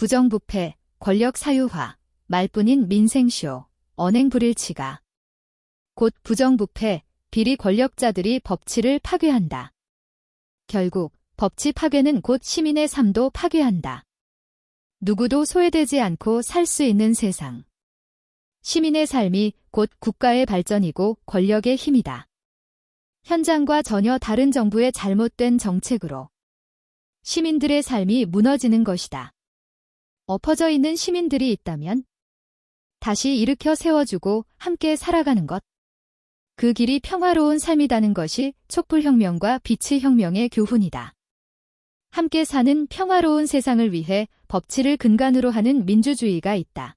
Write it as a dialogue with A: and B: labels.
A: 부정부패, 권력 사유화, 말뿐인 민생쇼, 언행불일치가. 곧 부정부패, 비리 권력자들이 법치를 파괴한다. 결국 법치 파괴는 곧 시민의 삶도 파괴한다. 누구도 소외되지 않고 살 수 있는 세상. 시민의 삶이 곧 국가의 발전이고 권력의 힘이다. 현장과 전혀 다른 정부의 잘못된 정책으로 시민들의 삶이 무너지는 것이다. 엎어져 있는 시민들이 있다면 다시 일으켜 세워주고 함께 살아가는 것. 그 길이 평화로운 삶이라는 것이 촛불혁명과 빛의 혁명의 교훈이다. 함께 사는 평화로운 세상을 위해 법치를 근간으로 하는 민주주의가 있다.